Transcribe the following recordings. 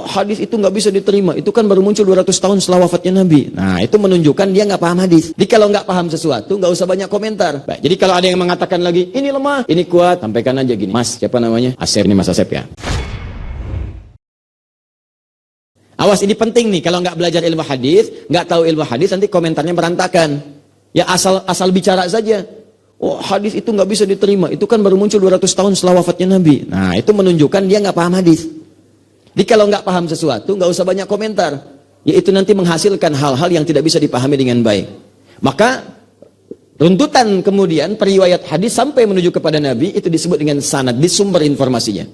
oh hadis itu nggak bisa diterima, itu kan baru muncul 200 tahun setelah wafatnya Nabi. Nah itu menunjukkan dia nggak paham hadis. Jadi kalau nggak paham sesuatu nggak usah banyak komentar. Baik, jadi kalau ada yang mengatakan lagi ini lemah, ini kuat, sampaikan aja gini, Mas siapa namanya? Asep, ini Mas Asep ya. Awas, ini penting nih, kalau nggak belajar ilmu hadis, nggak tahu ilmu hadis, nanti komentarnya berantakan. Ya asal bicara saja. Oh hadis itu nggak bisa diterima, itu kan baru muncul 200 tahun setelah wafatnya Nabi. Nah itu menunjukkan dia nggak paham hadis. Jadi kalau nggak paham sesuatu nggak usah banyak komentar, yaitu nanti menghasilkan hal-hal yang tidak bisa dipahami dengan baik. Maka runtutan kemudian periwayat hadis sampai menuju kepada Nabi itu disebut dengan sanad, di sumber informasinya.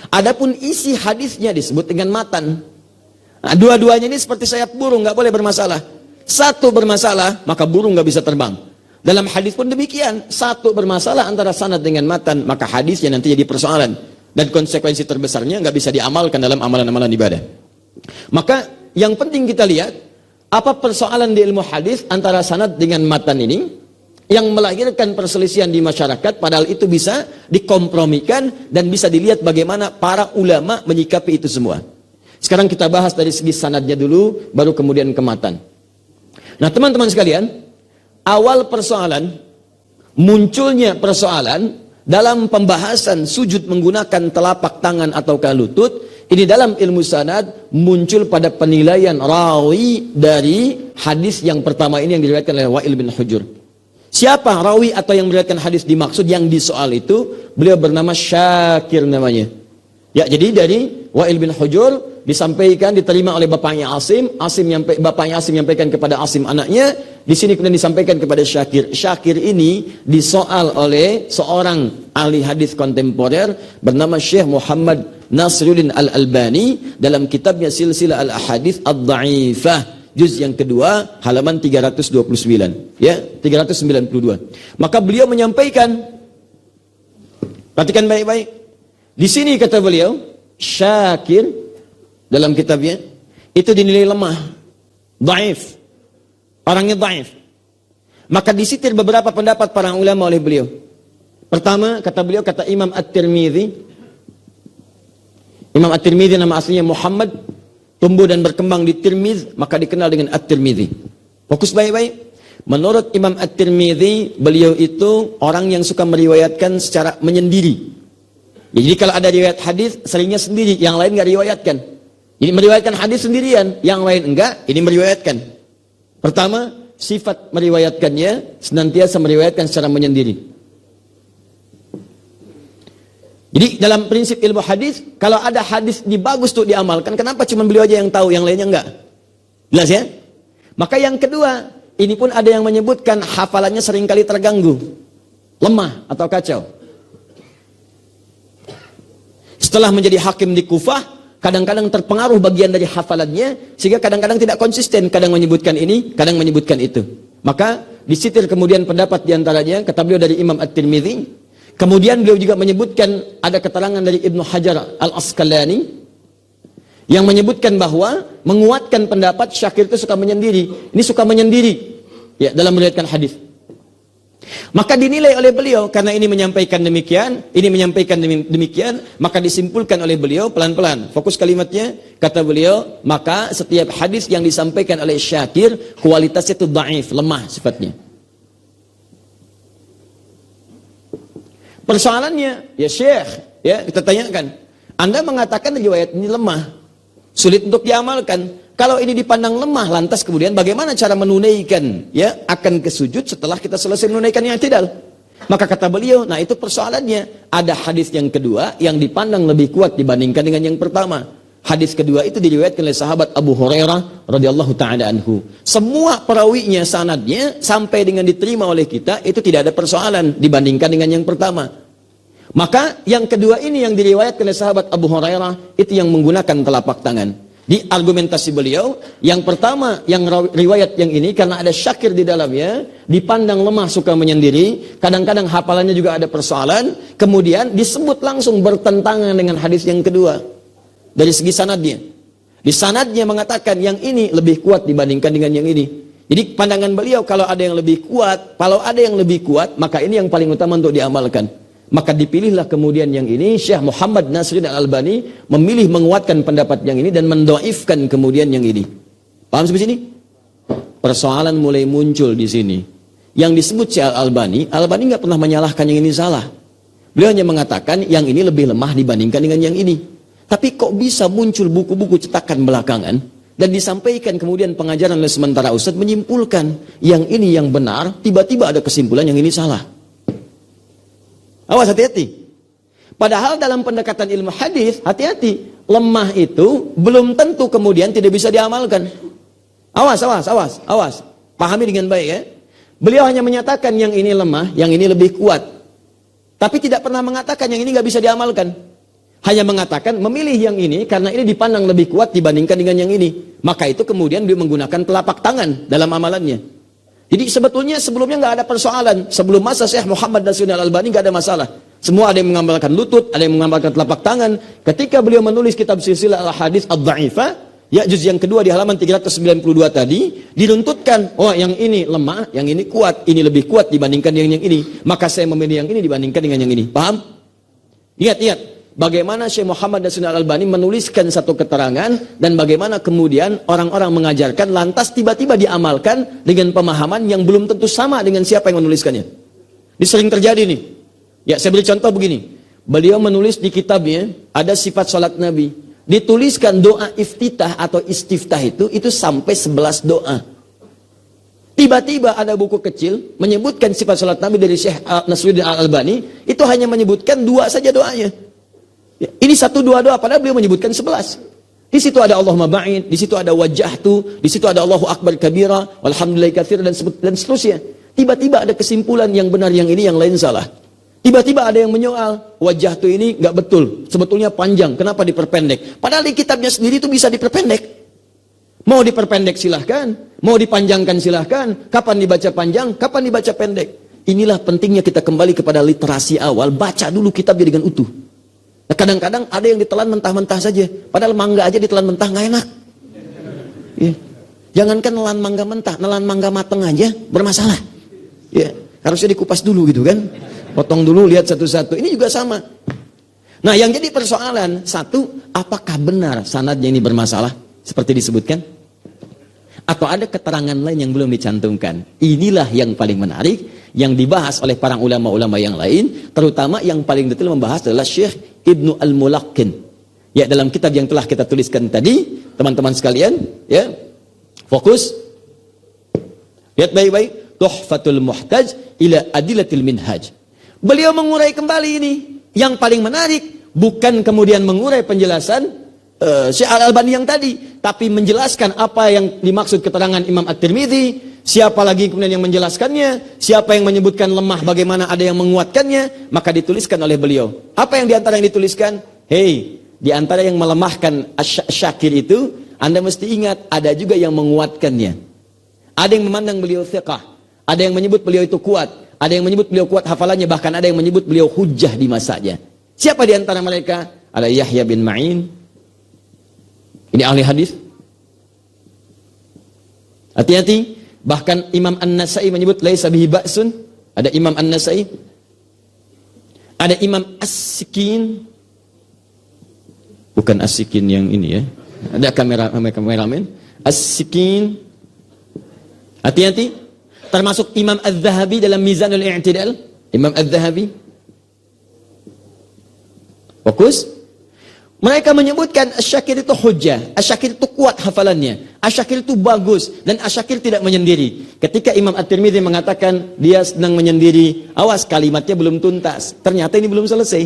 Adapun isi hadisnya disebut dengan matan. Nah, dua-duanya ini seperti sayap burung, nggak boleh bermasalah. Satu bermasalah maka burung nggak bisa terbang. Dalam hadis pun demikian, satu bermasalah antara sanad dengan matan, maka hadisnya nanti jadi persoalan. Dan konsekuensi terbesarnya nggak bisa diamalkan dalam amalan-amalan ibadah. Maka yang penting kita lihat, apa persoalan di ilmu hadis antara sanad dengan matan ini, yang melahirkan perselisihan di masyarakat, padahal itu bisa dikompromikan dan bisa dilihat bagaimana para ulama menyikapi itu semua. Sekarang kita bahas dari segi sanadnya dulu, baru kemudian ke matan. Nah teman-teman sekalian, awal persoalan, munculnya persoalan dalam pembahasan sujud menggunakan telapak tangan ataukah lutut, ini dalam ilmu sanad muncul pada penilaian rawi dari hadis yang pertama ini yang diriwayatkan oleh Wa'il bin Hujur. Siapa rawi atau yang meriwayatkan hadis dimaksud yang disoal itu? Beliau bernama Syakir namanya. Ya, jadi dari Wa'il bin Hujur disampaikan, diterima oleh bapaknya Asim, bapaknya Asim menyampaikan kepada Asim anaknya, di sini kemudian disampaikan kepada Syakir. Syakir ini disoal oleh seorang ahli hadis kontemporer bernama Syekh Muhammad Nasruddin Al-Albani dalam kitabnya Silsilah Al-Ahadits Ad-Dha'ifah juz yang kedua halaman 329 ya, 392. Maka beliau menyampaikan, perhatikan baik-baik. Di sini kata beliau, Syakir dalam kitabnya itu dinilai lemah, dhaif, orangnya dhaif. Maka disitir beberapa pendapat para ulama oleh beliau. Pertama kata beliau, kata Imam At-Tirmidzi. Imam At-Tirmidzi nama aslinya Muhammad, tumbuh dan berkembang di Tirmiz, maka dikenal dengan At-Tirmidzi. Fokus baik-baik. Menurut Imam At-Tirmidzi, beliau itu orang yang suka meriwayatkan secara menyendiri. Jadi kalau ada riwayat hadis seringnya sendiri, yang lain nggak riwayatkan. Ini meriwayatkan hadis sendirian, yang lain enggak, ini meriwayatkan. Pertama, sifat meriwayatkannya senantiasa meriwayatkan secara menyendiri. Jadi dalam prinsip ilmu hadis, kalau ada hadis bagus untuk diamalkan, kenapa cuma beliau aja yang tahu, yang lainnya enggak? Jelas ya? Maka yang kedua, ini pun ada yang menyebutkan hafalannya seringkali terganggu, lemah atau kacau. Setelah menjadi hakim di Kufah, kadang-kadang terpengaruh bagian dari hafalannya, sehingga kadang-kadang tidak konsisten, kadang menyebutkan ini, kadang menyebutkan itu. Maka disitir kemudian pendapat diantaranya, kata beliau dari Imam At-Tirmidzi. Kemudian beliau juga menyebutkan, ada keterangan dari Ibnu Hajar Al-Asqalani, yang menyebutkan bahwa menguatkan pendapat Syakir itu suka menyendiri. Ini suka menyendiri ya, dalam meriwayatkan hadis. Maka dinilai oleh beliau, karena ini menyampaikan demikian, ini menyampaikan demikian, maka disimpulkan oleh beliau pelan-pelan. Fokus kalimatnya, kata beliau, maka setiap hadis yang disampaikan oleh Syakir, kualitasnya itu dhaif, lemah sifatnya. Persoalannya, ya Syekh, ya kita tanyakan, Anda mengatakan riwayat ini lemah, sulit untuk diamalkan. Kalau ini dipandang lemah, lantas kemudian bagaimana cara menunaikan ya akan ke sujud setelah kita selesai menunaikan yang i'tidal? Maka kata beliau, nah itu persoalannya. Ada hadis yang kedua yang dipandang lebih kuat dibandingkan dengan yang pertama. Hadis kedua itu diriwayatkan oleh sahabat Abu Hurairah radhiyallahu taala anhu. Semua perawinya, sanadnya sampai dengan diterima oleh kita itu tidak ada persoalan dibandingkan dengan yang pertama. Maka yang kedua ini yang diriwayatkan oleh sahabat Abu Hurairah itu yang menggunakan telapak tangan. Di argumentasi beliau, yang pertama, yang riwayat yang ini karena ada Syakir di dalamnya, dipandang lemah, suka menyendiri, kadang-kadang hafalannya juga ada persoalan, kemudian disebut langsung bertentangan dengan hadis yang kedua dari segi sanadnya. Di sanadnya mengatakan yang ini lebih kuat dibandingkan dengan yang ini. Jadi pandangan beliau, kalau ada yang lebih kuat, maka ini yang paling utama untuk diamalkan. Maka dipilihlah kemudian yang ini, Syekh Muhammad Nasiruddin Al-Albani memilih menguatkan pendapat yang ini dan mendoifkan kemudian yang ini. Paham sampai sini? Persoalan mulai muncul di sini. Yang disebut Syekh Al-Albani, Al-Albani nggak pernah menyalahkan yang ini salah. Beliau hanya mengatakan yang ini lebih lemah dibandingkan dengan yang ini. Tapi kok bisa muncul buku-buku cetakan belakangan dan disampaikan kemudian pengajaran oleh sementara Ustadz menyimpulkan yang ini yang benar, tiba-tiba ada kesimpulan yang ini salah. Awas, hati-hati. Padahal dalam pendekatan ilmu hadis, hati-hati. Lemah itu belum tentu kemudian tidak bisa diamalkan. Awas. Pahami dengan baik ya. Beliau hanya menyatakan yang ini lemah, yang ini lebih kuat. Tapi tidak pernah mengatakan yang ini nggak bisa diamalkan. Hanya mengatakan memilih yang ini karena ini dipandang lebih kuat dibandingkan dengan yang ini. Maka itu kemudian dia menggunakan telapak tangan dalam amalannya. Jadi sebetulnya sebelumnya nggak ada persoalan. Sebelum masa Syekh Muhammad Nasiruddin Al-Albani nggak ada masalah. Semua ada yang mengamalkan lutut, ada yang mengamalkan telapak tangan. Ketika beliau menulis kitab Silsilah Al-Hadits Ad-Dha'ifah, ya juz yang kedua di halaman 392 tadi, diruntutkan, oh yang ini lemah, yang ini kuat, ini lebih kuat dibandingkan dengan yang ini. Maka saya memilih yang ini dibandingkan dengan yang ini. Paham? Lihat. Bagaimana Syekh Muhammad Nasiruddin Al-Albani menuliskan satu keterangan dan bagaimana kemudian orang-orang mengajarkan lantas tiba-tiba diamalkan dengan pemahaman yang belum tentu sama dengan siapa yang menuliskannya. Ini sering terjadi nih. Ya, saya beri contoh begini. Beliau menulis di kitabnya ada sifat salat Nabi. Dituliskan doa iftitah atau istiftah itu sampai 11 doa. Tiba-tiba ada buku kecil menyebutkan sifat salat Nabi dari Syekh Nasiruddin Al-Albani, itu hanya menyebutkan 2 saja doanya. Ya, ini 1, 2 doa, padahal beliau menyebutkan 11. Di situ ada Allahumma ba'id, di situ ada wajjahtu, di situ ada Allahu akbar kabira, walhamdulillahi katsir dan seterusnya. Tiba-tiba ada kesimpulan yang benar yang ini, yang lain salah. Tiba-tiba ada yang menyoal, wajjahtu ini nggak betul, sebetulnya panjang, kenapa diperpendek? Padahal di kitabnya sendiri itu bisa diperpendek. Mau diperpendek silahkan, mau dipanjangkan silahkan, kapan dibaca panjang, kapan dibaca pendek. Inilah pentingnya kita kembali kepada literasi awal, baca dulu kitabnya dengan utuh. Nah, kadang-kadang ada yang ditelan mentah-mentah saja. Padahal mangga aja ditelan mentah nggak enak. Ya. Jangankan nelan mangga mentah, nelan mangga mateng aja bermasalah. Ya. Harusnya dikupas dulu gitu kan. Potong dulu, lihat satu-satu. Ini juga sama. Nah, yang jadi persoalan, satu, apakah benar sanadnya ini bermasalah? Seperti disebutkan? Atau ada keterangan lain yang belum dicantumkan? Inilah yang paling menarik, yang dibahas oleh para ulama-ulama yang lain, terutama yang paling detail membahas adalah Syekh Ibnu Al-Mulaqin. Ya, dalam kitab yang telah kita tuliskan tadi, teman-teman sekalian, ya. Fokus. Lihat baik-baik, Tuhfatul Muhtaj ila Adilatil Minhaj. Beliau mengurai kembali ini. Yang paling menarik bukan kemudian mengurai penjelasan Syekh Al-Albani yang tadi, tapi menjelaskan apa yang dimaksud keterangan Imam At-Tirmidzi, siapa lagi kemudian yang menjelaskannya, siapa yang menyebutkan lemah, bagaimana ada yang menguatkannya, maka dituliskan oleh beliau. Apa yang diantara yang dituliskan? Hei, diantara yang melemahkan Syakir itu, Anda mesti ingat, ada juga yang menguatkannya. Ada yang memandang beliau thiqah, ada yang menyebut beliau itu kuat, ada yang menyebut beliau kuat hafalannya, bahkan ada yang menyebut beliau hujjah di masanya. Siapa diantara mereka? Ada Yahya bin Ma'in. Ini ahli hadis. Hati-hati. Bahkan Imam An-Nasai menyebut laisa bihi ba'sun. Ada Imam An-Nasai. Ada Imam As-Sikin. Bukan As-Sikin yang ini ya. Ada kameramen. As-Sikin. Hati-hati. Termasuk Imam Az-Zahabi dalam Mizanul I'tidal. Imam Az-Zahabi. Fokus. Mereka menyebutkan Asy-Syakir itu hujjah, Asy-Syakir itu kuat hafalannya, Asy-Syakir itu bagus, dan Asy-Syakir tidak menyendiri. Ketika Imam At-Tirmidzi mengatakan dia sedang menyendiri, awas kalimatnya belum tuntas, ternyata ini belum selesai.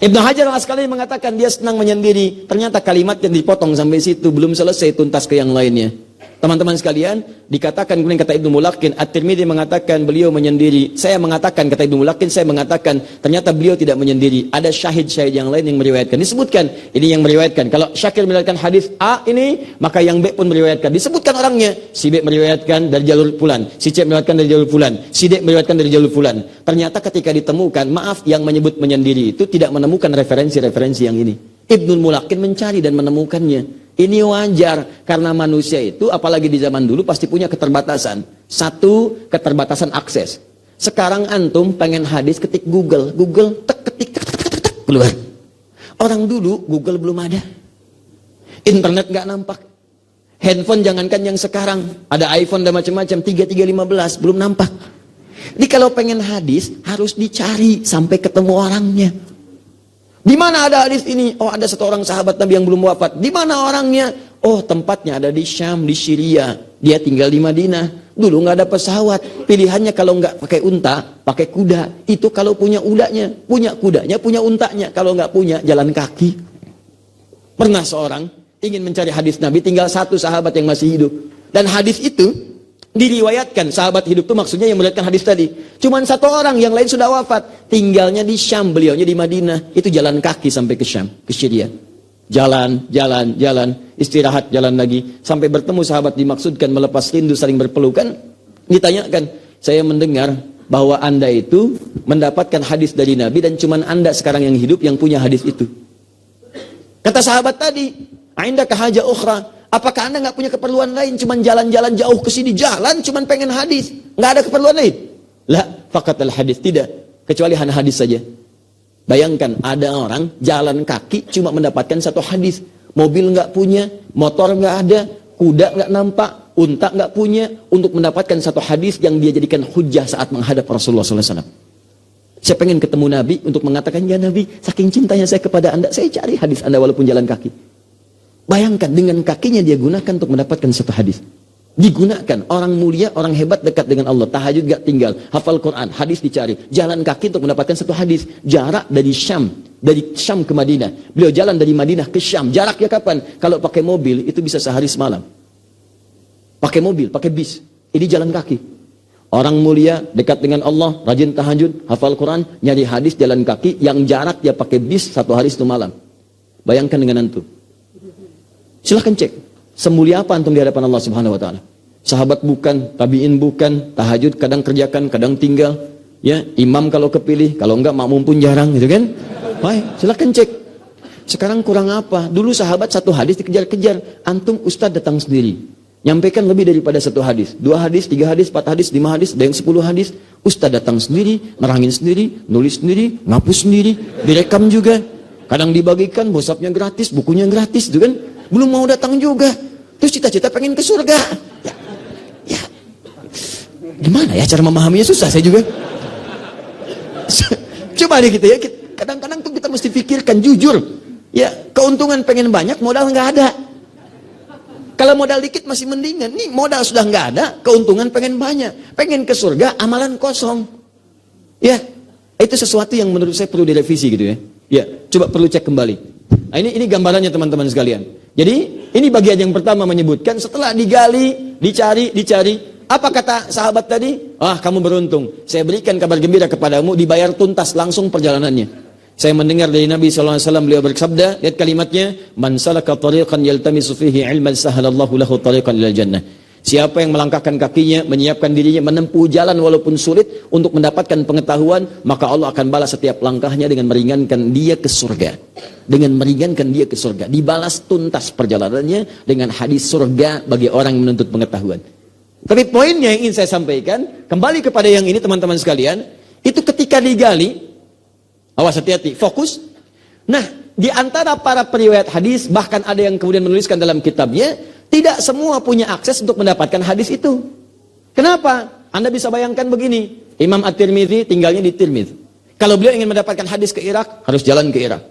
Ibnu Hajar Al-Asqalani mengatakan dia sedang menyendiri, ternyata kalimat yang dipotong sampai situ belum selesai tuntas ke yang lainnya. Teman-teman sekalian, dikatakan kemudian kata Ibnu Mulaqin, At-Tirmidzi mengatakan beliau menyendiri. Saya mengatakan, kata Ibnu Mulaqin, saya mengatakan ternyata beliau tidak menyendiri. Ada syahid-syahid yang lain yang meriwayatkan. Disebutkan, ini yang meriwayatkan. Kalau Syakir meriwayatkan hadis A ini, maka yang B pun meriwayatkan. Disebutkan orangnya. Si B meriwayatkan dari jalur fulan, si C meriwayatkan dari jalur fulan, si D meriwayatkan dari jalur fulan. Ternyata ketika ditemukan, maaf, yang menyebut menyendiri itu tidak menemukan referensi-referensi yang ini. Ibnu Mulaqin mencari dan menemukannya. Ini wajar, karena manusia itu apalagi di zaman dulu pasti punya keterbatasan. Satu, keterbatasan akses. Sekarang antum pengen hadis ketik Google, Google ketik keluar. Orang dulu Google belum ada, internet nggak nampak, handphone jangankan yang sekarang, ada iPhone dan macam-macam, 3315 belum nampak. Jadi kalau pengen hadis harus dicari sampai ketemu orangnya. Di mana ada hadis ini? Oh, ada satu orang sahabat Nabi yang belum wafat. Di mana orangnya? Oh, tempatnya ada di Syam, di Syria. Dia tinggal di Madinah. Dulu nggak ada pesawat. Pilihannya kalau nggak pakai unta, pakai kuda. Itu kalau punya udanya, punya kudanya, punya untanya. Kalau nggak punya, jalan kaki. Pernah seorang ingin mencari hadis Nabi, tinggal satu sahabat yang masih hidup. Dan hadis itu diriwayatkan, sahabat hidup itu maksudnya yang meriwayatkan hadis tadi. Cuman satu orang, yang lain sudah wafat. Tinggalnya di Syam, beliaunya di Madinah. Itu jalan kaki sampai ke Syam, ke Syria. Jalan, istirahat, jalan lagi. Sampai bertemu sahabat dimaksudkan melepas rindu, saling berpelukan. Ditanyakan, saya mendengar bahwa Anda itu mendapatkan hadis dari Nabi dan cuman Anda sekarang yang hidup yang punya hadis itu. Kata sahabat tadi, "Indaka haja ukhra?" Apakah Anda nggak punya keperluan lain? Cuman jalan-jalan jauh ke sini, jalan cuman pengen hadis. Nggak ada keperluan lain? La, faqatal hadis. Tidak, kecuali hanya hadis saja. Bayangkan, ada orang jalan kaki cuma mendapatkan satu hadis. Mobil nggak punya, motor nggak ada, kuda nggak nampak, unta nggak punya, untuk mendapatkan satu hadis yang dia jadikan hujah saat menghadap Rasulullah SAW. Saya pengen ketemu Nabi untuk mengatakan, ya Nabi, saking cintanya saya kepada Anda, saya cari hadis Anda walaupun jalan kaki. Bayangkan, dengan kakinya dia gunakan untuk mendapatkan satu hadis. Digunakan, orang mulia, orang hebat dekat dengan Allah, tahajud gak tinggal, hafal Quran, hadis dicari, jalan kaki untuk mendapatkan satu hadis. Jarak dari Syam ke Madinah. Beliau jalan dari Madinah ke Syam. Jaraknya kapan? Kalau pakai mobil itu bisa sehari semalam. Pakai mobil, pakai bis. Ini jalan kaki. Orang mulia dekat dengan Allah, rajin tahajud, hafal Quran, nyari hadis jalan kaki yang jarak dia pakai bis 1 hari 1 malam. Bayangkan dengan antum. Silahkan cek, semulia apa antum di hadapan Allah Subhanahu wa taala. Sahabat bukan, tabi'in bukan, tahajud kadang kerjakan, kadang tinggal. Ya, imam kalau kepilih, kalau enggak makmum pun jarang, gitu kan? Baik, silahkan cek. Sekarang kurang apa? Dulu sahabat 1 hadis dikejar-kejar, antum ustaz datang sendiri. Nyampaikan lebih daripada 1 hadis, 2 hadis, 3 hadis, 4 hadis, 5 hadis, ada yang 10 hadis. Ustaz datang sendiri, nerangin sendiri, nulis sendiri, ngapus sendiri, direkam juga. Kadang dibagikan, WhatsApp-nya gratis, bukunya gratis, gitu kan? Belum mau datang juga. Terus cita-cita pengen ke surga. Ya. Gimana ya cara memahaminya, susah saya juga. Coba deh gitu ya. Kadang-kadang tuh kita mesti pikirkan jujur. Ya, keuntungan pengen banyak, modal nggak ada. Kalau modal dikit masih mendingan. Nih modal sudah nggak ada, keuntungan pengen banyak. Pengen ke surga, amalan kosong. Ya, itu sesuatu yang menurut saya perlu direvisi gitu ya. Ya, coba perlu cek kembali. Nah, ini gambarannya teman-teman sekalian. Jadi ini bagian yang pertama menyebutkan setelah digali, dicari. Apa kata sahabat tadi? Ah, kamu beruntung. Saya berikan kabar gembira kepadamu, dibayar tuntas langsung perjalanannya. Saya mendengar dari Nabi SAW, beliau bersabda, lihat kalimatnya, man salaka tariqan yaltamisu fihi ilman sahalallahu lahu tariqan ilal jannah. Siapa yang melangkahkan kakinya, menyiapkan dirinya, menempuh jalan walaupun sulit untuk mendapatkan pengetahuan, maka Allah akan balas setiap langkahnya dengan meringankan dia ke surga. Dengan meringankan dia ke surga. Dibalas tuntas perjalanannya dengan hadis surga bagi orang yang menuntut pengetahuan. Tapi poinnya yang ingin saya sampaikan, kembali kepada yang ini teman-teman sekalian, itu ketika digali, awas hati-hati, fokus. Nah, di antara para periwayat hadis, bahkan ada yang kemudian menuliskan dalam kitabnya, tidak semua punya akses untuk mendapatkan hadis itu. Kenapa? Anda bisa bayangkan begini, Imam At-Tirmidzi tinggalnya di Tirmidz. Kalau beliau ingin mendapatkan hadis ke Irak, harus jalan ke Irak.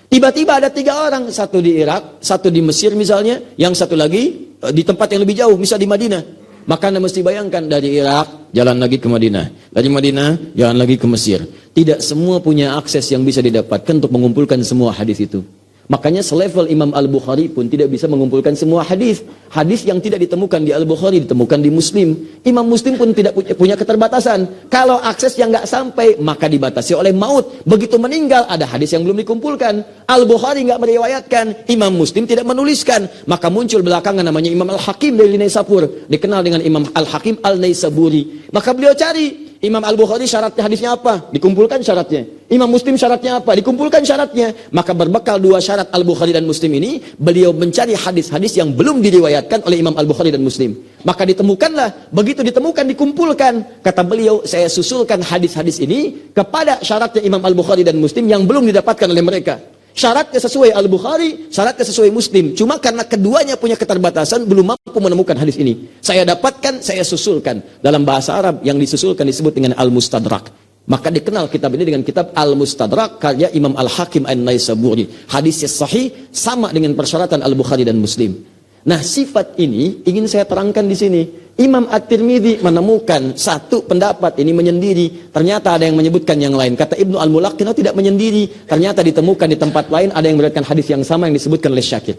Tiba-tiba ada 3 orang, satu di Irak, satu di Mesir misalnya, yang satu lagi di tempat yang lebih jauh, misal di Madinah. Maka Anda mesti bayangkan, dari Irak, jalan lagi ke Madinah. Dari Madinah, jalan lagi ke Mesir. Tidak semua punya akses yang bisa didapatkan untuk mengumpulkan semua hadis itu. Makanya selevel Imam Al-Bukhari pun tidak bisa mengumpulkan semua hadis. Hadis yang tidak ditemukan di Al-Bukhari ditemukan di Muslim. Imam Muslim pun tidak punya keterbatasan. Kalau akses yang nggak sampai, maka dibatasi oleh maut. Begitu meninggal, ada hadis yang belum dikumpulkan. Al-Bukhari nggak meriwayatkan, Imam Muslim tidak menuliskan. Maka muncul belakangan namanya Imam Al-Hakim dari Naisabur, dikenal dengan Imam Al-Hakim Al-Naisaburi. Maka beliau cari Imam Al-Bukhari syaratnya hadisnya apa? Dikumpulkan syaratnya. Imam Muslim syaratnya apa? Dikumpulkan syaratnya. Maka berbekal dua syarat Al-Bukhari dan Muslim ini, beliau mencari hadis-hadis yang belum diriwayatkan oleh Imam Al-Bukhari dan Muslim. Maka ditemukanlah, begitu ditemukan dikumpulkan. Kata beliau, saya susulkan hadis-hadis ini kepada syaratnya Imam Al-Bukhari dan Muslim yang belum didapatkan oleh mereka. Syaratnya sesuai Al-Bukhari, syaratnya sesuai Muslim. Cuma karena keduanya punya keterbatasan, belum mampu menemukan hadis ini. Saya dapatkan, saya susulkan. Dalam bahasa Arab, yang disusulkan disebut dengan Al-Mustadrak. Maka dikenal kitab ini dengan kitab Al-Mustadrak, karya Imam Al-Hakim An-Naisaburi. Hadisnya sahih, sama dengan persyaratan Al-Bukhari dan Muslim. Nah, sifat ini ingin saya terangkan di sini. Imam At-Tirmidzi menemukan satu pendapat ini menyendiri. Ternyata ada yang menyebutkan yang lain. Kata Ibnu Al-Mulaqin, tidak menyendiri. Ternyata ditemukan di tempat lain ada yang meriwayatkan hadis yang sama yang disebutkan oleh Syakir.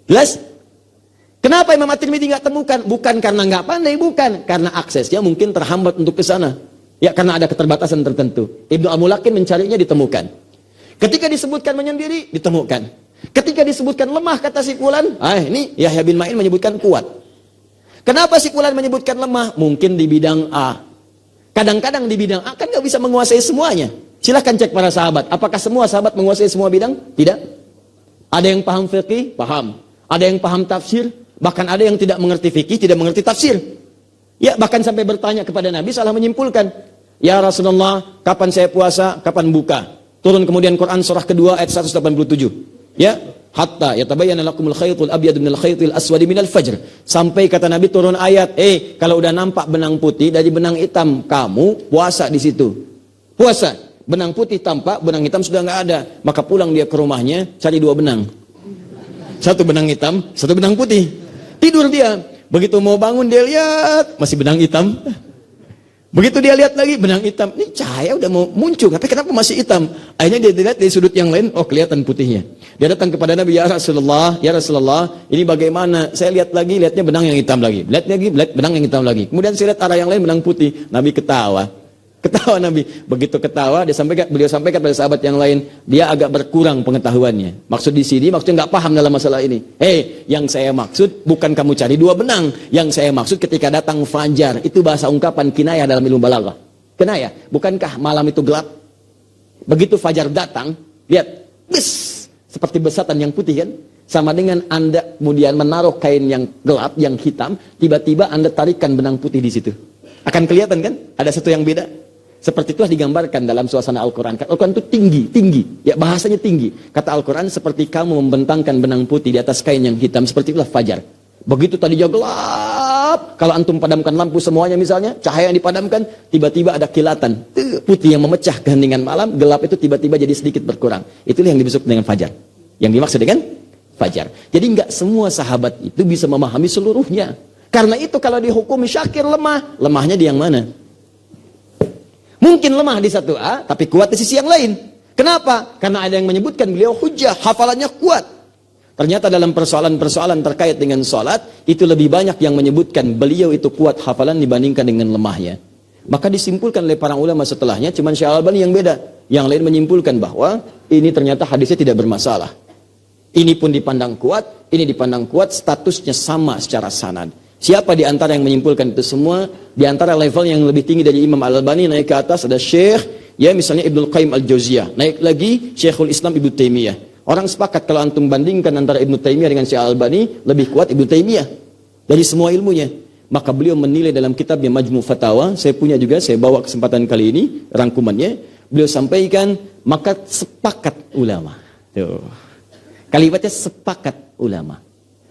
Jelas? Kenapa Imam At-Tirmidzi nggak temukan? Bukan karena nggak pandai, bukan. Karena aksesnya mungkin terhambat untuk ke sana. Ya, karena ada keterbatasan tertentu. Ibnu Al-Mulaqin mencarinya, ditemukan. Ketika disebutkan menyendiri, ditemukan. Ketika disebutkan lemah, kata si fulan, ini Yahya bin Ma'in menyebutkan kuat. Kenapa si fulan menyebutkan lemah? Mungkin di bidang A. Kadang-kadang di bidang A kan nggak bisa menguasai semuanya. Silahkan cek para sahabat. Apakah semua sahabat menguasai semua bidang? Tidak. Ada yang paham fikih? Paham. Ada yang paham tafsir? Bahkan ada yang tidak mengerti fikih, tidak mengerti tafsir. Ya, bahkan sampai bertanya kepada Nabi, salah menyimpulkan. Ya Rasulullah, kapan saya puasa? Kapan buka? Turun kemudian Quran surah kedua ayat 187. Ya, hatta yatabayyana lakumul khaytul abyad minal khaytil aswadi minal fajr. Sampai kata Nabi turun ayat, kalau udah nampak benang putih dari benang hitam, kamu puasa di situ. Puasa. Benang putih tampak, benang hitam sudah nggak ada. Maka pulang dia ke rumahnya, cari dua benang. Satu benang hitam, satu benang putih. Tidur dia. Begitu mau bangun dia lihat masih benang hitam. Begitu dia lihat lagi benang hitam, ini cahaya udah mau muncul, tapi kenapa masih hitam? Akhirnya dia lihat dari sudut yang lain, oh kelihatan putihnya. Dia datang kepada Nabi, ya Rasulullah, ini bagaimana? Saya lihat lagi, lihatnya benang yang hitam lagi. Lihat lagi, benang yang hitam lagi. Kemudian saya lihat arah yang lain benang putih. Nabi ketawa. Ketawa Nabi. Begitu ketawa, beliau sampaikan pada sahabat yang lain, dia agak berkurang pengetahuannya. Maksud di sini, maksudnya nggak paham dalam masalah ini. Yang saya maksud bukan kamu cari dua benang. Yang saya maksud ketika datang fajar, itu bahasa ungkapan kinayah dalam ilmu balaghah. Kinayah, bukankah malam itu gelap? Begitu fajar datang, lihat, seperti besatan yang putih kan? Sama dengan Anda kemudian menaruh kain yang gelap, yang hitam, tiba-tiba Anda tarikan benang putih di situ. Akan kelihatan kan? Ada satu yang beda. Seperti itulah digambarkan dalam suasana Al-Quran. Al-Quran itu tinggi. Ya, bahasanya tinggi. Kata Al-Quran, seperti kamu membentangkan benang putih di atas kain yang hitam. Seperti itulah fajar. Begitu tadinya gelap. Kalau antum padamkan lampu semuanya misalnya, cahaya yang dipadamkan, tiba-tiba ada kilatan. Putih yang memecah keheningan malam, gelap itu tiba-tiba jadi sedikit berkurang. Itulah yang dimaksud dengan fajar. Yang dimaksud dengan fajar. Jadi enggak semua sahabat itu bisa memahami seluruhnya. Karena itu kalau dihukum Syakir lemah, lemahnya di yang mana? Mungkin lemah di satu A, tapi kuat di sisi yang lain. Kenapa? Karena ada yang menyebutkan beliau hujjah, hafalannya kuat. Ternyata dalam persoalan-persoalan terkait dengan sholat, itu lebih banyak yang menyebutkan beliau itu kuat hafalan dibandingkan dengan lemahnya. Maka disimpulkan oleh para ulama setelahnya, cuman Syekh Al-Albani yang beda. Yang lain menyimpulkan bahwa ini ternyata hadisnya tidak bermasalah. Ini pun dipandang kuat, ini dipandang kuat, statusnya sama secara sanad. Siapa di antara yang menyimpulkan itu semua? Di antara level yang lebih tinggi dari Imam Al-Albani naik ke atas ada Syekh, ya misalnya Ibnul Qayyim Al-Jauziyah. Naik lagi Syekhul Islam Ibnu Taimiyah. Orang sepakat kalau antum bandingkan antara Ibnu Taimiyah dengan Syekh Al-Albani, lebih kuat Ibnu Taimiyah dari semua ilmunya. Maka beliau menilai dalam kitabnya Majmu' Fatawa, saya punya juga, saya bawa kesempatan kali ini rangkumannya. Beliau sampaikan, maka sepakat ulama. Tuh. Kalimatnya sepakat ulama.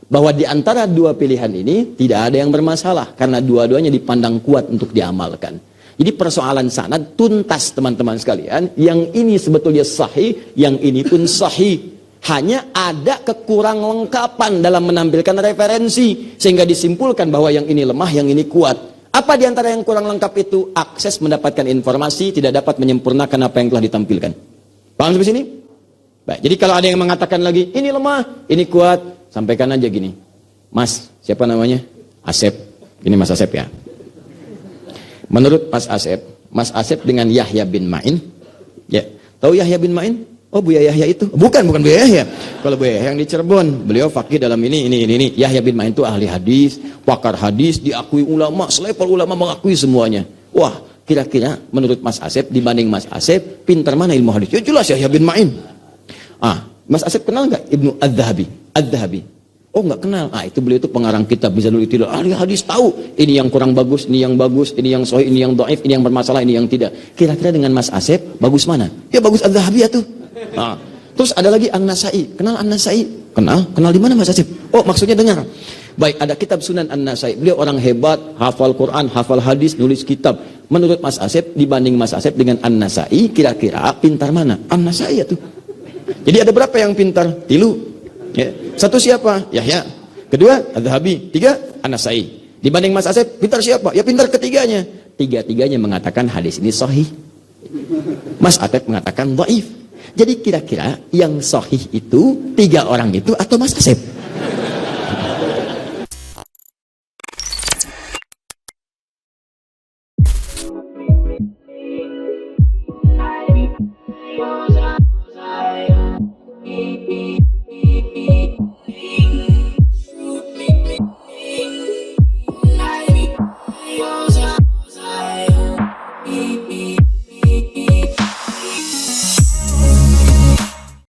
Bahwa di antara dua pilihan ini tidak ada yang bermasalah karena dua-duanya dipandang kuat untuk diamalkan. Jadi persoalan sanad tuntas teman-teman sekalian, yang ini sebetulnya sahih, yang ini pun sahih. Hanya ada kekurang lengkapan dalam menampilkan referensi sehingga disimpulkan bahwa yang ini lemah, yang ini kuat. Apa di antara yang kurang lengkap itu? Akses mendapatkan informasi tidak dapat menyempurnakan apa yang telah ditampilkan. Paham sampai sini? Baik, jadi kalau ada yang mengatakan lagi ini lemah, ini kuat, sampaikan aja gini, Mas, siapa namanya? Asep. Ini Mas Asep ya. Menurut Mas Asep dengan Yahya bin Ma'in, ya, tahu Yahya bin Ma'in? Oh, Buya Yahya itu? Bukan Buya Yahya. Kalau Buya Yahya yang di Cirebon, beliau faqih dalam ini. Yahya bin Ma'in itu ahli hadis, pakar hadis, diakui ulama, selevel ulama mengakui semuanya. Wah, Kira-kira menurut Mas Asep, dibanding Mas Asep, pintar mana ilmu hadis? Ya jelas Yahya bin Ma'in. Mas Asep kenal nggak Ibnu Adz-Dzahabi? Oh nggak kenal. Itu beliau itu pengarang kitab Mizanul I'tidal. Ahli hadis tahu ini yang kurang bagus, ini yang bagus, ini yang sahih, ini yang dhaif, ini yang bermasalah, ini yang tidak. Kira-kira dengan Mas Asep bagus mana? Ya bagus Adz-Dzahabi ya tuh. Terus ada lagi An-Nasai. Kenal An-Nasai? Kenal di mana Mas Asep? Oh maksudnya dengar. Baik, ada kitab Sunan An-Nasai. Beliau orang hebat, hafal Quran, hafal hadis, nulis kitab. Menurut Mas Asep, dibanding Mas Asep dengan An-Nasai, kira-kira pintar mana? An-Nasai ya tuh. Jadi ada berapa yang pintar? 3. Ya. Satu siapa? Yahya. Kedua, Adz-Dzahabi. 3, An-Nasai. Dibanding Mas Asep, pintar siapa? Ya pintar ketiganya. Tiga-tiganya mengatakan hadis ini sahih. Mas Asep mengatakan dhaif. Jadi kira-kira yang sahih itu 3 orang itu atau Mas Asep?